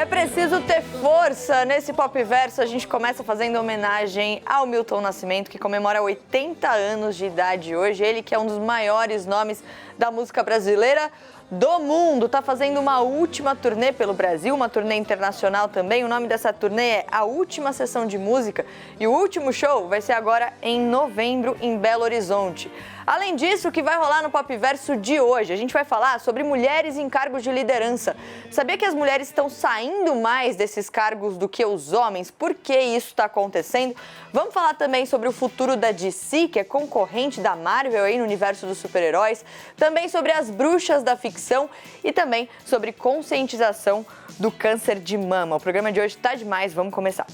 É preciso ter força. Nesse Pop Verso, a gente começa fazendo homenagem ao Milton Nascimento, que comemora 80 anos de idade hoje. Ele que é um dos maiores nomes da música brasileira do mundo. Tá fazendo uma última turnê pelo Brasil, uma turnê internacional também. O nome dessa turnê é A Última Sessão de Música e o último show vai ser agora em novembro em Belo Horizonte. Além disso, o que vai rolar no Pop Verso de hoje? A gente vai falar sobre mulheres em cargos de liderança. Sabia que as mulheres estão saindo mais desses cargos do que os homens? Por que isso está acontecendo? Vamos falar também sobre o futuro da DC, que é concorrente da Marvel aí no universo dos super-heróis. Também sobre as bruxas da ficção e também sobre conscientização do câncer de mama. O programa de hoje tá demais, vamos começar.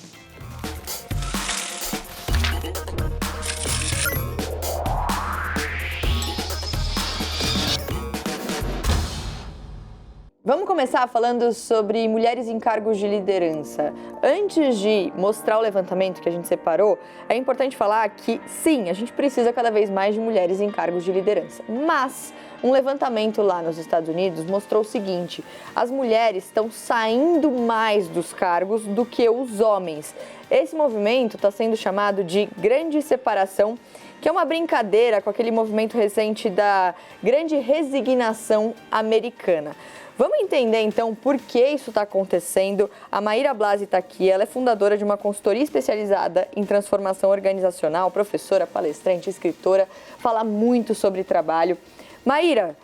Vamos começar falando sobre mulheres em cargos de liderança. Antes de mostrar o levantamento que a gente separou, é importante falar que, sim, a gente precisa cada vez mais de mulheres em cargos de liderança. Mas um levantamento lá nos Estados Unidos mostrou o seguinte: as mulheres estão saindo mais dos cargos do que os homens. Esse movimento está sendo chamado de Grande Separação, que é uma brincadeira com aquele movimento recente da Grande Resignação Americana. Vamos entender, então, por que isso está acontecendo. A Maíra Blasi está aqui, ela é fundadora de uma consultoria especializada em transformação organizacional, professora, palestrante, escritora, fala muito sobre trabalho. Maíra,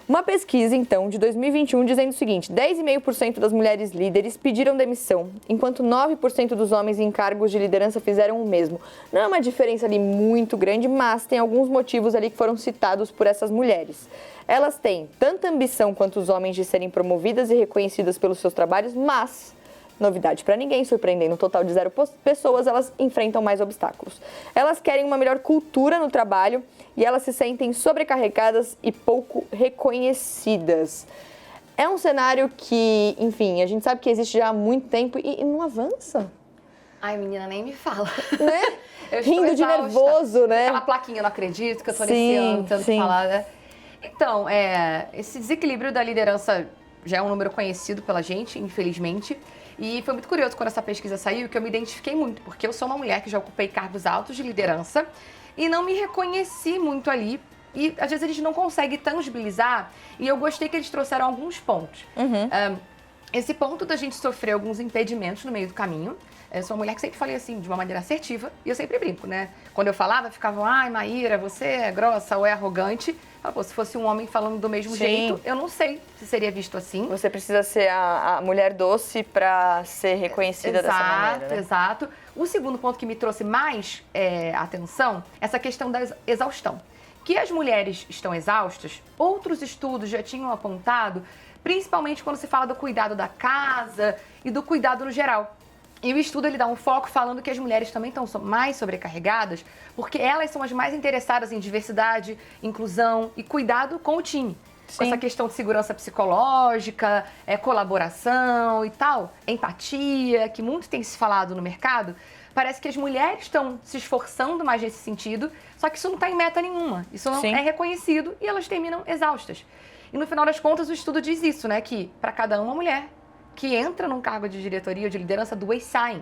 uma pesquisa, então, de 2021 dizendo o seguinte: 10,5% das mulheres líderes pediram demissão, enquanto 9% dos homens em cargos de liderança fizeram o mesmo. Não é uma diferença ali muito grande, mas tem alguns motivos ali que foram citados por essas mulheres. Elas têm tanta ambição quanto os homens de serem promovidas e reconhecidas pelos seus trabalhos, mas, novidade para ninguém, surpreendendo um total de 0 pessoas, elas enfrentam mais obstáculos. Elas querem uma melhor cultura no trabalho e elas se sentem sobrecarregadas e pouco reconhecidas. É um cenário que, enfim, a gente sabe que existe já há muito tempo e não avança. Ai, menina, nem me fala. Né? Rindo de nervoso, né? Aquela plaquinha, eu não acredito que eu tô nesse ano, tanto falar, né? Então, esse desequilíbrio da liderança já é um número conhecido pela gente, infelizmente. E foi muito curioso quando essa pesquisa saiu, que eu me identifiquei muito, porque eu sou uma mulher que já ocupei cargos altos de liderança e não me reconheci muito ali. E às vezes a gente não consegue tangibilizar, e eu gostei que eles trouxeram alguns pontos. Esse ponto da gente sofrer alguns impedimentos no meio do caminho. Eu sou uma mulher que sempre falei assim, de uma maneira assertiva, e eu sempre brinco, né? Quando eu falava, ficavam, ai, Maíra, você é grossa ou é arrogante. Pô, se fosse um homem falando do mesmo jeito, eu não sei se seria visto assim. Você precisa ser a mulher doce para ser reconhecida dessa maneira, né? Exato. O segundo ponto que me trouxe mais atenção, essa questão da exaustão. Que as mulheres estão exaustas, outros estudos já tinham apontado, principalmente quando se fala do cuidado da casa e do cuidado no geral. E o estudo ele dá um foco falando que as mulheres também estão mais sobrecarregadas porque elas são as mais interessadas em diversidade, inclusão e cuidado com o time. Sim. Com essa questão de segurança psicológica, colaboração e tal, empatia, que muito tem se falado no mercado. Parece que as mulheres estão se esforçando mais nesse sentido, só que isso não está em meta nenhuma. Isso não é reconhecido e elas terminam exaustas. E no final das contas o estudo diz isso, né? Que para cada uma mulher que entra num cargo de diretoria ou de liderança, 2 saem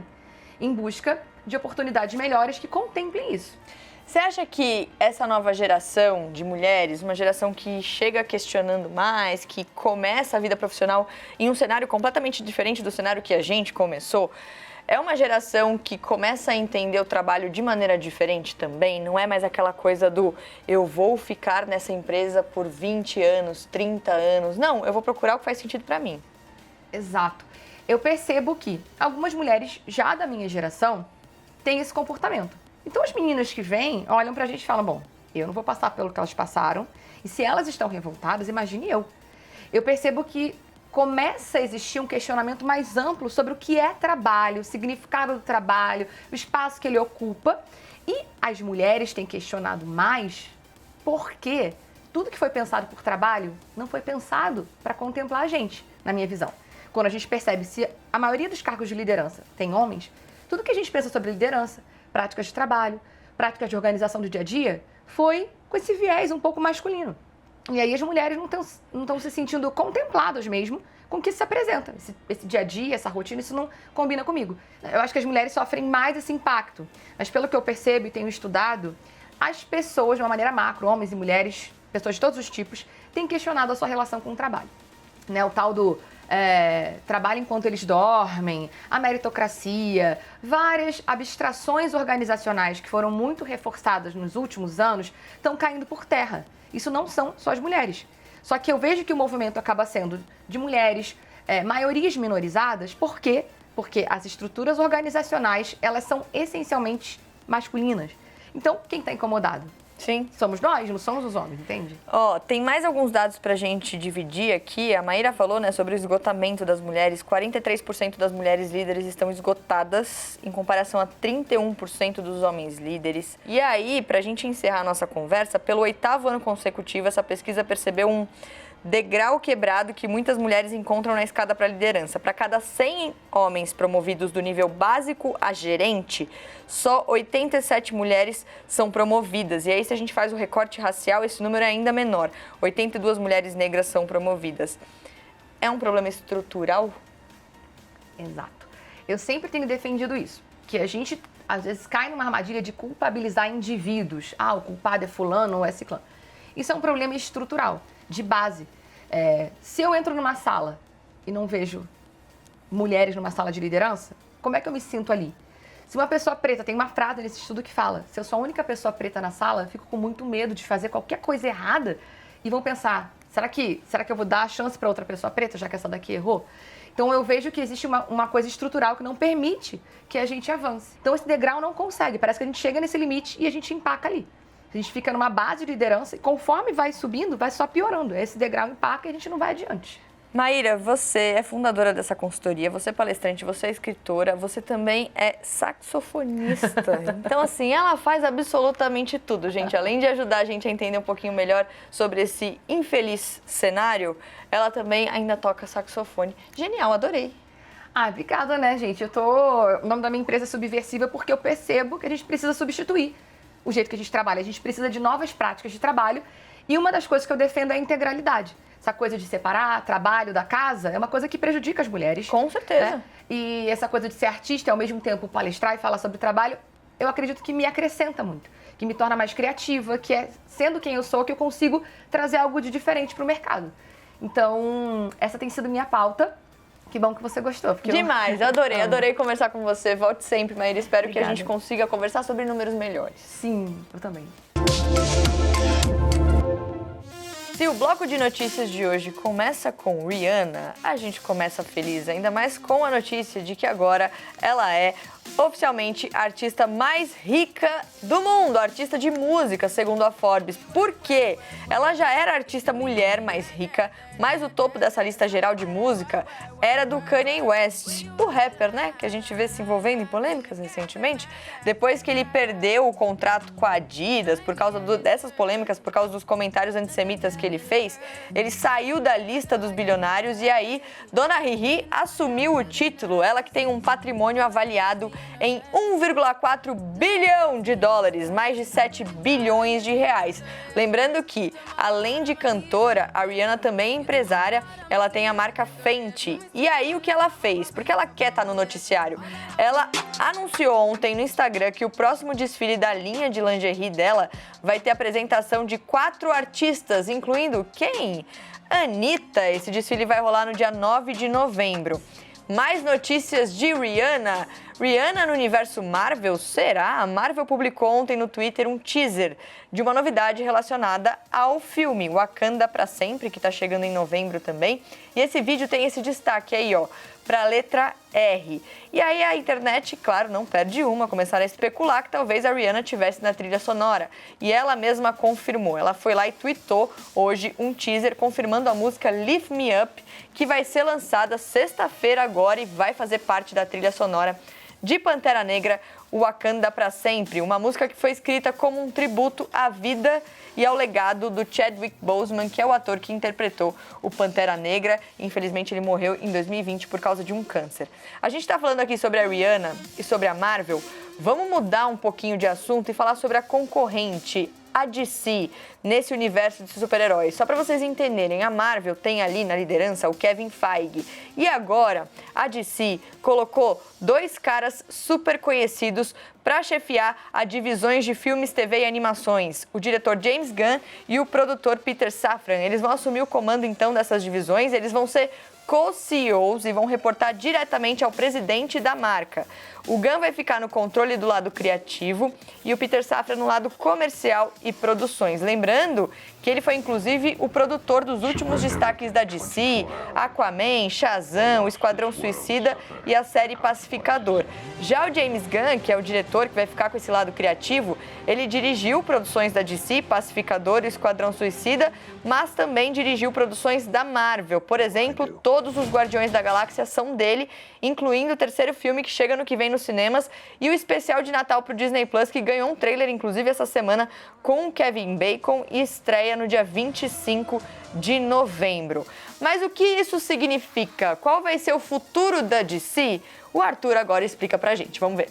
em busca de oportunidades melhores que contemplem isso. Você acha que essa nova geração de mulheres, uma geração que chega questionando mais, que começa a vida profissional em um cenário completamente diferente do cenário que a gente começou, é uma geração que começa a entender o trabalho de maneira diferente também? Não é mais aquela coisa do eu vou ficar nessa empresa por 20 anos, 30 anos. Não, eu vou procurar o que faz sentido para mim. Exato. Eu percebo que algumas mulheres já da minha geração têm esse comportamento. Então as meninas que vêm olham pra gente e falam, bom, eu não vou passar pelo que elas passaram, e se elas estão revoltadas, imagine eu. Eu percebo que começa a existir um questionamento mais amplo sobre o que é trabalho, o significado do trabalho, o espaço que ele ocupa, e as mulheres têm questionado mais porque tudo que foi pensado por trabalho não foi pensado para contemplar a gente, na minha visão. Quando a gente percebe se a maioria dos cargos de liderança tem homens, tudo que a gente pensa sobre liderança, práticas de trabalho, práticas de organização do dia a dia, foi com esse viés um pouco masculino. E aí as mulheres não estão se sentindo contempladas mesmo com o que se apresenta. Esse dia a dia, essa rotina, isso não combina comigo. Eu acho que as mulheres sofrem mais esse impacto. Mas pelo que eu percebo e tenho estudado, as pessoas, de uma maneira macro, homens e mulheres, pessoas de todos os tipos, têm questionado a sua relação com o trabalho. Né? O tal do trabalho enquanto eles dormem, a meritocracia, várias abstrações organizacionais que foram muito reforçadas nos últimos anos estão caindo por terra. Isso não são só as mulheres. Só que eu vejo que o movimento acaba sendo de mulheres, maiorias minorizadas. Por quê? Porque as estruturas organizacionais, elas são essencialmente masculinas. Então, quem está incomodado? Sim. Somos nós, não somos os homens, entende? Tem mais alguns dados pra gente dividir aqui. A Maíra falou, né, sobre o esgotamento das mulheres. 43% das mulheres líderes estão esgotadas, em comparação a 31% dos homens líderes. E aí, pra gente encerrar a nossa conversa, pelo 8º ano consecutivo, essa pesquisa percebeu um degrau quebrado que muitas mulheres encontram na escada para liderança. Para cada 100 homens promovidos do nível básico a gerente, só 87 mulheres são promovidas. E aí, se a gente faz o recorte racial, esse número é ainda menor. 82 mulheres negras são promovidas. É um problema estrutural? Exato. Eu sempre tenho defendido isso, que a gente, às vezes, cai numa armadilha de culpabilizar indivíduos. O culpado é fulano ou é ciclano. Isso é um problema estrutural, de base. Se eu entro numa sala e não vejo mulheres numa sala de liderança, como é que eu me sinto ali? Se uma pessoa preta, tem uma frase nesse estudo que fala, se eu sou a única pessoa preta na sala, eu fico com muito medo de fazer qualquer coisa errada e vão pensar, será que eu vou dar a chance para outra pessoa preta, já que essa daqui errou? Então eu vejo que existe uma coisa estrutural que não permite que a gente avance. Então esse degrau não consegue, parece que a gente chega nesse limite e a gente empaca ali. A gente fica numa base de liderança e conforme vai subindo, vai só piorando. Esse degrau empaca e a gente não vai adiante. Maíra, você é fundadora dessa consultoria, você é palestrante, você é escritora, você também é saxofonista. Então, assim, ela faz absolutamente tudo, gente. Além de ajudar a gente a entender um pouquinho melhor sobre esse infeliz cenário, ela também ainda toca saxofone. Genial, adorei. Obrigada, né, gente? O nome da minha empresa é Subversiva porque eu percebo que a gente precisa substituir o jeito que a gente trabalha. A gente precisa de novas práticas de trabalho e uma das coisas que eu defendo é a integralidade. Essa coisa de separar trabalho da casa é uma coisa que prejudica as mulheres. Com certeza. Né? E essa coisa de ser artista e ao mesmo tempo palestrar e falar sobre trabalho, eu acredito que me acrescenta muito, que me torna mais criativa, que é sendo quem eu sou que eu consigo trazer algo de diferente para o mercado. Então, essa tem sido minha pauta. Que bom que você gostou. Demais, eu adorei conversar com você. Volte sempre, Maíra. Espero que a gente consiga conversar sobre números melhores. Sim, eu também. Se o bloco de notícias de hoje começa com Rihanna, a gente começa feliz, ainda mais com a notícia de que agora ela é oficialmente a artista mais rica do mundo, artista de música, segundo a Forbes. Por quê? Ela já era a artista mulher mais rica, mas o topo dessa lista geral de música era do Kanye West, o rapper, né, que a gente vê se envolvendo em polêmicas recentemente, depois que ele perdeu o contrato com a Adidas por causa dessas polêmicas, por causa dos comentários antissemitas que ele fez, ele saiu da lista dos bilionários e aí Dona Riri assumiu o título, ela que tem um patrimônio avaliado em 1,4 bilhão de dólares, mais de 7 bilhões de reais. Lembrando que, além de cantora, a Rihanna também é empresária, ela tem a marca Fenty. E aí o que ela fez? Porque ela quer estar no noticiário. Ela anunciou ontem no Instagram que o próximo desfile da linha de lingerie dela vai ter apresentação de 4 artistas, incluindo quem? Anitta. Esse desfile vai rolar no dia 9 de novembro. Mais notícias de Rihanna. Rihanna no universo Marvel, será? A Marvel publicou ontem no Twitter um teaser de uma novidade relacionada ao filme Wakanda pra Sempre, que tá chegando em novembro também. E esse vídeo tem esse destaque aí, ó, pra letra R. E aí a internet, claro, não perde uma, começaram a especular que talvez a Rihanna tivesse na trilha sonora. E ela mesma confirmou, ela foi lá e tweetou hoje um teaser confirmando a música Lift Me Up, que vai ser lançada sexta-feira agora e vai fazer parte da trilha sonora de Pantera Negra, Wakanda pra Sempre, uma música que foi escrita como um tributo à vida e ao legado do Chadwick Boseman, que é o ator que interpretou o Pantera Negra. Infelizmente, ele morreu em 2020 por causa de um câncer. A gente está falando aqui sobre a Rihanna e sobre a Marvel. Vamos mudar um pouquinho de assunto e falar sobre a concorrente a DC nesse universo de super-heróis? Só para vocês entenderem, a Marvel tem ali na liderança o Kevin Feige. E agora, a DC colocou 2 caras super conhecidos para chefiar a divisões de filmes, TV e animações. O diretor James Gunn e o produtor Peter Safran. Eles vão assumir o comando, então, dessas divisões. Eles vão ser co-CEOs e vão reportar diretamente ao presidente da marca. O Gunn vai ficar no controle do lado criativo e o Peter Safran no lado comercial e produções. Lembrando que ele foi, inclusive, o produtor dos últimos destaques da DC, Aquaman, Shazam, o Esquadrão Suicida e a série Pacificador. Já o James Gunn, que é o diretor que vai ficar com esse lado criativo, ele dirigiu produções da DC, Pacificador e Esquadrão Suicida, mas também dirigiu produções da Marvel. Por exemplo, todos os Guardiões da Galáxia são dele, incluindo o 3º filme que chega no que vem nos cinemas e o especial de Natal pro Disney Plus, que ganhou um trailer, inclusive, essa semana com Kevin Bacon e estreia no dia 25 de novembro. Mas o que isso significa? Qual vai ser o futuro da DC? O Arthur agora explica pra gente. Vamos ver.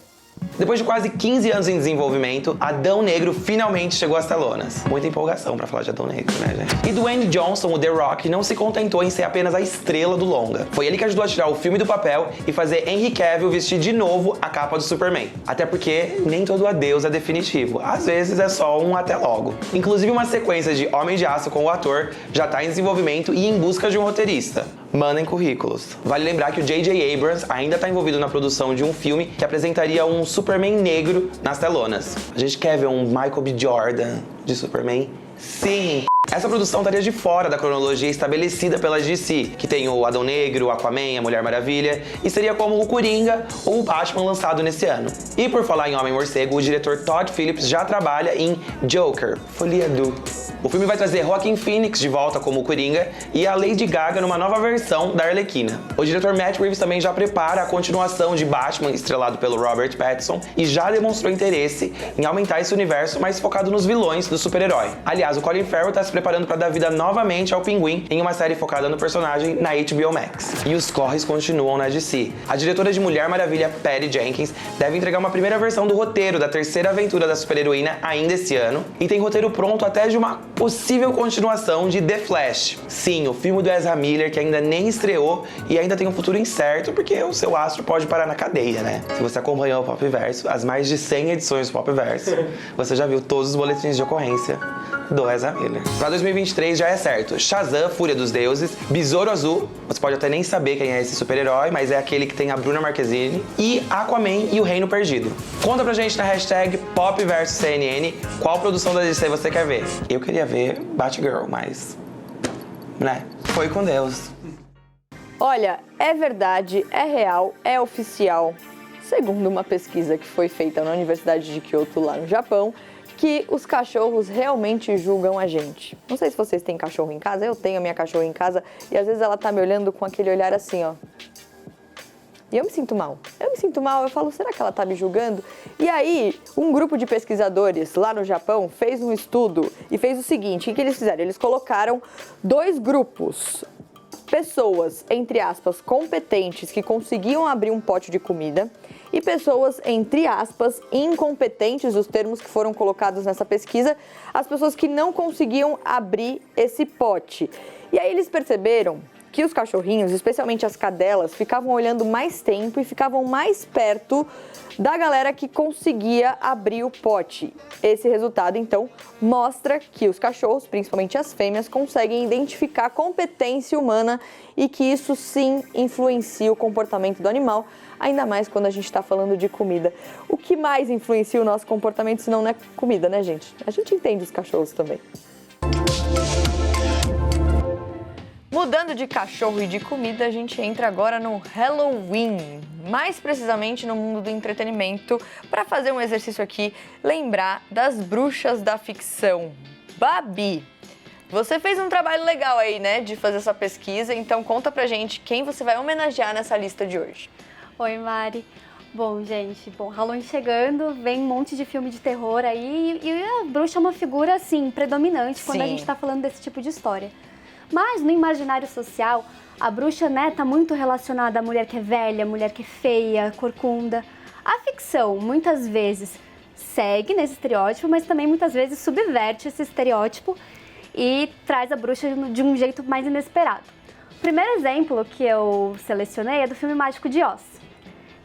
Depois de quase 15 anos em desenvolvimento, Adão Negro finalmente chegou às telonas. Muita empolgação pra falar de Adão Negro, né, gente? E Dwayne Johnson, o The Rock, não se contentou em ser apenas a estrela do longa. Foi ele que ajudou a tirar o filme do papel e fazer Henry Cavill vestir de novo a capa do Superman. Até porque nem todo adeus é definitivo. Às vezes é só um até logo. Inclusive uma sequência de Homem de Aço com o ator já tá em desenvolvimento e em busca de um roteirista. Mandem currículos. Vale lembrar que o J.J. Abrams ainda tá envolvido na produção de um filme que apresentaria um Superman negro nas telonas. A gente quer ver um Michael B. Jordan de Superman? Sim! Essa produção estaria de fora da cronologia estabelecida pela DC, que tem o Adão Negro, o Aquaman, a Mulher Maravilha, e seria como o Coringa ou o Batman lançado nesse ano. E por falar em Homem-Morcego, o diretor Todd Phillips já trabalha em Joker, Folia do. O filme vai trazer Joaquin Phoenix de volta como o Coringa e a Lady Gaga numa nova versão da Arlequina. O diretor Matt Reeves também já prepara a continuação de Batman, estrelado pelo Robert Pattinson, e já demonstrou interesse em aumentar esse universo mais focado nos vilões do super-herói. Aliás, o Colin Farrell está se preparando para dar vida novamente ao Pinguim em uma série focada no personagem na HBO Max. E os corres continuam na DC. A diretora de Mulher Maravilha, Patty Jenkins, deve entregar uma primeira versão do roteiro da terceira aventura da super-heroína ainda esse ano, e tem roteiro pronto até de uma possível continuação de The Flash. Sim, o filme do Ezra Miller, que ainda nem estreou e ainda tem um futuro incerto, porque o seu astro pode parar na cadeia, né? Se você acompanhou o Popverso, as mais de 100 edições do Popverso, você já viu todos os boletins de ocorrência do Ezra Miller. Pra 2023 já é certo. Shazam, Fúria dos Deuses, Besouro Azul, você pode até nem saber quem é esse super-herói, mas é aquele que tem a Bruna Marquezine, e Aquaman e o Reino Perdido. Conta pra gente na hashtag PopVersoCNN qual produção da DC você quer ver. Eu queria ver Batgirl, mas... né? Foi com Deus. Olha, é verdade, é real, é oficial. Segundo uma pesquisa que foi feita na Universidade de Kyoto, lá no Japão, que os cachorros realmente julgam a gente. Não sei se vocês têm cachorro em casa, eu tenho a minha cachorra em casa e às vezes ela tá me olhando com aquele olhar assim, ó. E eu me sinto mal. Eu falo, será que ela tá me julgando? E aí, um grupo de pesquisadores lá no Japão fez um estudo e fez o seguinte, o que eles fizeram? Eles colocaram 2 grupos, pessoas, entre aspas, competentes que conseguiam abrir um pote de comida e pessoas, entre aspas, incompetentes, os termos que foram colocados nessa pesquisa, as pessoas que não conseguiam abrir esse pote. E aí eles perceberam que os cachorrinhos, especialmente as cadelas, ficavam olhando mais tempo e ficavam mais perto da galera que conseguia abrir o pote. Esse resultado, então, mostra que os cachorros, principalmente as fêmeas, conseguem identificar a competência humana e que isso sim influencia o comportamento do animal, ainda mais quando a gente está falando de comida. O que mais influencia o nosso comportamento se não é comida, né, gente? A gente entende os cachorros também. Mudando de cachorro e de comida, a gente entra agora no Halloween, mais precisamente no mundo do entretenimento, para fazer um exercício aqui, lembrar das bruxas da ficção. Babi, você fez um trabalho legal aí, né, de fazer essa pesquisa, então conta pra gente quem você vai homenagear nessa lista de hoje. Oi, Mari. Bom, gente, Halloween chegando, vem um monte de filme de terror aí, e a bruxa é uma figura, assim, predominante quando a gente tá falando desse tipo de história. Mas no imaginário social, a bruxa, né, tá muito relacionada à mulher que é velha, mulher que é feia, corcunda. A ficção, muitas vezes, segue nesse estereótipo, mas também muitas vezes subverte esse estereótipo e traz a bruxa de um jeito mais inesperado. O primeiro exemplo que eu selecionei é do filme Mágico de Oz,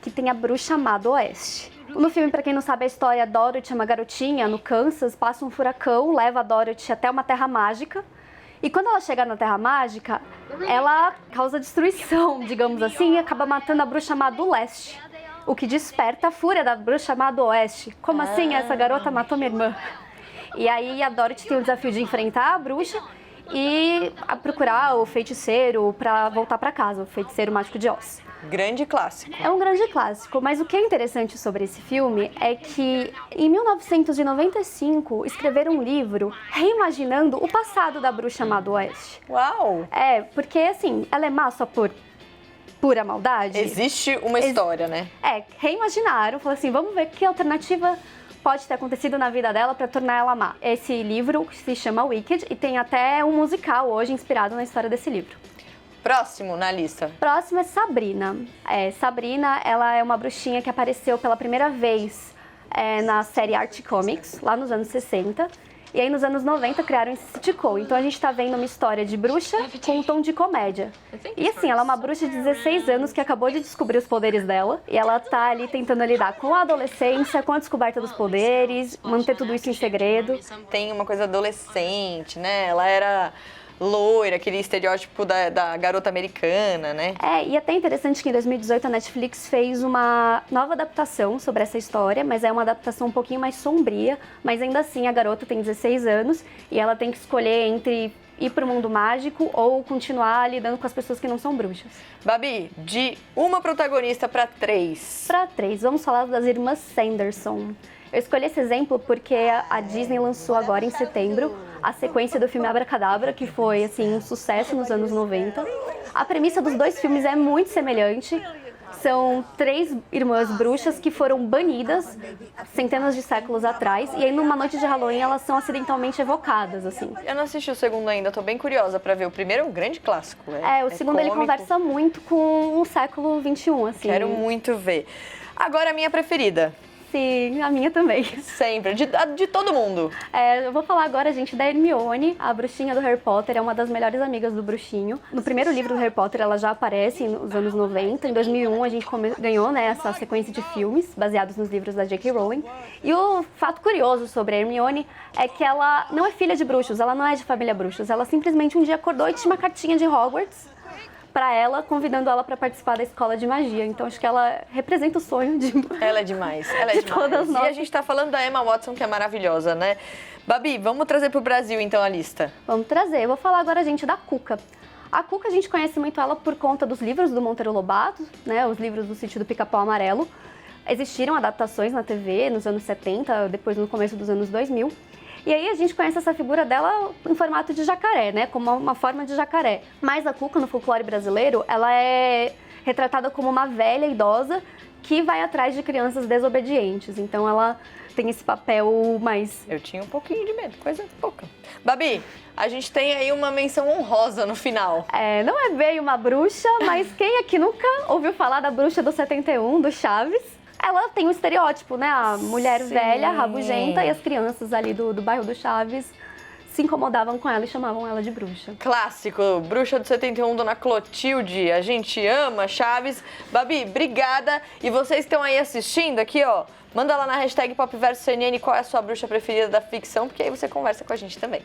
que tem a bruxa má do Oeste. No filme, para quem não sabe a história, Dorothy é uma garotinha no Kansas, passa um furacão, leva a Dorothy até uma terra mágica. E quando ela chega na Terra Mágica, ela causa destruição, digamos assim, e acaba matando a bruxa má do Leste. O que desperta a fúria da bruxa má do Oeste. Como assim? Essa garota matou minha irmã. E aí a Dorothy tem o desafio de enfrentar a bruxa e procurar o feiticeiro para voltar para casa, o feiticeiro mágico de Oz. Grande clássico. É um grande clássico, mas o que é interessante sobre esse filme é que em 1995 escreveram um livro reimaginando o passado da bruxa má do Oeste. Uau! É, porque assim, ela é má só por pura maldade? Existe uma história, né? É, reimaginaram, falaram assim, vamos ver que alternativa pode ter acontecido na vida dela para tornar ela má. Esse livro se chama Wicked e tem até um musical hoje inspirado na história desse livro. Próximo na lista. Próximo é Sabrina. Sabrina, ela é uma bruxinha que apareceu pela primeira vez na série Art Comics, lá nos anos 60. E aí, nos anos 90, criaram esse sitcom. Então, a gente tá vendo uma história de bruxa com um tom de comédia. E assim, ela é uma bruxa de 16 anos que acabou de descobrir os poderes dela. E ela tá ali tentando lidar com a adolescência, com a descoberta dos poderes, manter tudo isso em segredo. Tem uma coisa adolescente, né? Ela era loira, aquele estereótipo da garota americana, né? E até interessante que em 2018 a Netflix fez uma nova adaptação sobre essa história, mas é uma adaptação um pouquinho mais sombria, mas ainda assim a garota tem 16 anos e ela tem que escolher entre ir pro mundo mágico ou continuar lidando com as pessoas que não são bruxas. Babi, de uma protagonista para 3. Para 3, vamos falar das irmãs Sanderson. Eu escolhi esse exemplo porque a Disney lançou agora em setembro a sequência do filme Abracadabra, que foi assim um sucesso nos anos 90. A premissa dos dois filmes é muito semelhante. São 3 irmãs bruxas que foram banidas centenas de séculos atrás e aí numa noite de Halloween elas são acidentalmente evocadas, assim. Eu não assisti o segundo ainda, tô bem curiosa pra ver. O primeiro é um grande clássico. O segundo ele conversa muito com o século XXI, assim. Quero muito ver. Agora a minha preferida. Sim, a minha também. Sempre, de todo mundo. Eu vou falar agora, gente, da Hermione, a bruxinha do Harry Potter, é uma das melhores amigas do bruxinho. No primeiro livro do Harry Potter, ela já aparece nos anos 90. Em 2001, a gente ganhou, né, essa sequência de filmes baseados nos livros da J.K. Rowling. E o fato curioso sobre a Hermione é que ela não é filha de bruxos, ela não é de família bruxos. Ela simplesmente um dia acordou e tinha uma cartinha de Hogwarts para ela, convidando ela para participar da escola de magia. Então, acho que ela representa o sonho de... Ela é demais, ela é de demais. Todas nós. E a gente tá falando da Emma Watson, que é maravilhosa, né? Babi, vamos trazer pro Brasil, então, a lista. Vamos trazer. Eu vou falar agora, gente, da Cuca. A Cuca, a gente conhece muito ela por conta dos livros do Monteiro Lobato, né? Os livros do Sítio do Pica-Pau Amarelo. Existiram adaptações na TV nos anos 70, depois no começo dos anos 2000. E aí a gente conhece essa figura dela em formato de jacaré, né? Como uma forma de jacaré. Mas a Cuca, no folclore brasileiro, ela é retratada como uma velha idosa que vai atrás de crianças desobedientes. Então ela tem esse papel mais... Eu tinha um pouquinho de medo, coisa pouca. Babi, a gente tem aí uma menção honrosa no final. Não é bem uma bruxa, mas quem aqui nunca ouviu falar da bruxa do 71, do Chaves? Ela tem um estereótipo, né? A mulher velha, rabugenta, e as crianças ali do bairro do Chaves se incomodavam com ela e chamavam ela de bruxa. Clássico, bruxa do 71, Dona Clotilde. A gente ama Chaves. Babi, obrigada. E vocês estão aí assistindo aqui, ó. Manda lá na hashtag PopVersoCNN qual é a sua bruxa preferida da ficção, porque aí você conversa com a gente também.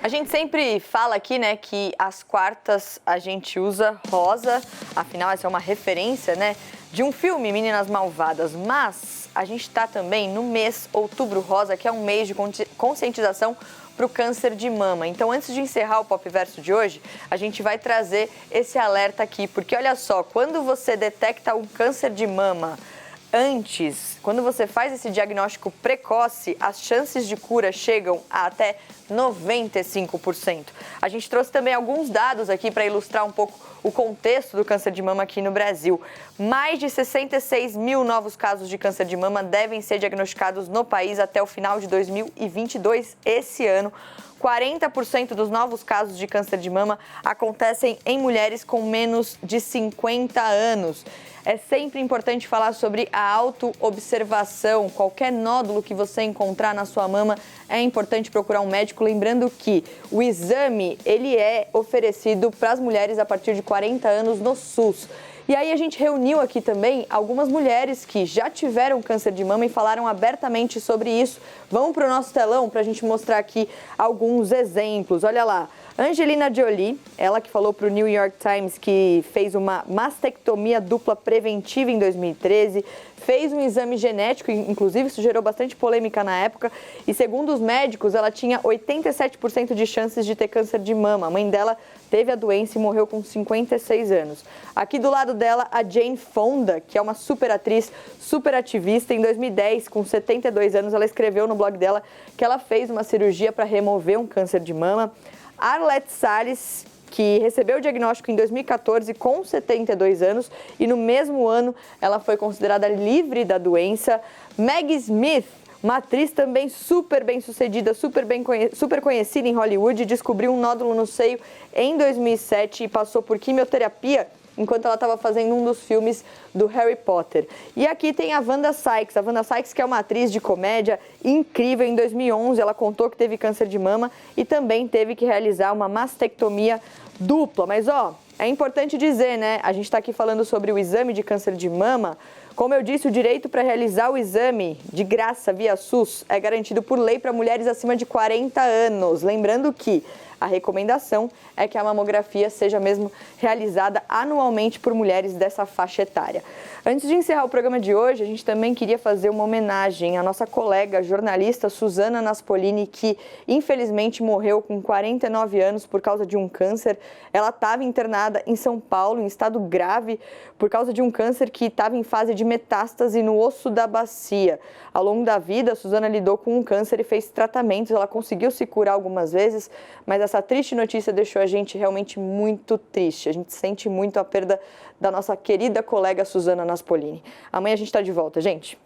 A gente sempre fala aqui, né, que às quartas a gente usa rosa. Afinal, essa é uma referência, né, de um filme, Meninas Malvadas. Mas a gente tá também no mês Outubro Rosa, que é um mês de conscientização para o câncer de mama. Então, antes de encerrar o Pop Verso de hoje, a gente vai trazer esse alerta aqui, porque olha só, quando você detecta um câncer de mama antes, quando você faz esse diagnóstico precoce, as chances de cura chegam a até 95%. A gente trouxe também alguns dados aqui para ilustrar um pouco o contexto do câncer de mama aqui no Brasil. Mais de 66 mil novos casos de câncer de mama devem ser diagnosticados no país até o final de 2022, esse ano. 40% dos novos casos de câncer de mama acontecem em mulheres com menos de 50 anos. é sempre importante falar sobre a autoobservação. Qualquer nódulo que você encontrar na sua mama, é importante procurar um médico. Lembrando que o exame, ele é oferecido para as mulheres a partir de 40 anos no SUS. E aí a gente reuniu aqui também algumas mulheres que já tiveram câncer de mama e falaram abertamente sobre isso. Vamos para o nosso telão para a gente mostrar aqui alguns exemplos. Olha lá, Angelina Jolie, ela que falou para o New York Times que fez uma mastectomia dupla preventiva em 2013, fez um exame genético, inclusive isso gerou bastante polêmica na época, e segundo os médicos, ela tinha 87% de chances de ter câncer de mama. A mãe dela teve a doença e morreu com 56 anos. Aqui do lado dela, a Jane Fonda, que é uma super atriz, super ativista. Em 2010, com 72 anos, ela escreveu no blog dela que ela fez uma cirurgia para remover um câncer de mama. Arlette Salles, que recebeu o diagnóstico em 2014 com 72 anos e no mesmo ano ela foi considerada livre da doença. Maggie Smith, uma atriz também super bem sucedida, super conhecida em Hollywood, descobriu um nódulo no seio em 2007 e passou por quimioterapia enquanto ela estava fazendo um dos filmes do Harry Potter. E aqui tem a Wanda Sykes. A Wanda Sykes, que é uma atriz de comédia incrível. Em 2011, ela contou que teve câncer de mama e também teve que realizar uma mastectomia dupla. Mas, é importante dizer, né? A gente está aqui falando sobre o exame de câncer de mama. Como eu disse, o direito para realizar o exame de graça via SUS é garantido por lei para mulheres acima de 40 anos. Lembrando que a recomendação é que a mamografia seja mesmo realizada anualmente por mulheres dessa faixa etária. Antes de encerrar o programa de hoje, a gente também queria fazer uma homenagem à nossa colega jornalista Susana Naspolini, que infelizmente morreu com 49 anos por causa de um câncer. Ela estava internada em São Paulo, em estado grave, por causa de um câncer que estava em fase de metástase no osso da bacia. Ao longo da vida, a Susana lidou com um câncer e fez tratamentos. Ela conseguiu se curar algumas vezes, mas essa triste notícia deixou a gente realmente muito triste. A gente sente muito a perda da nossa querida colega Susana Naspolini. Amanhã a gente está de volta, gente.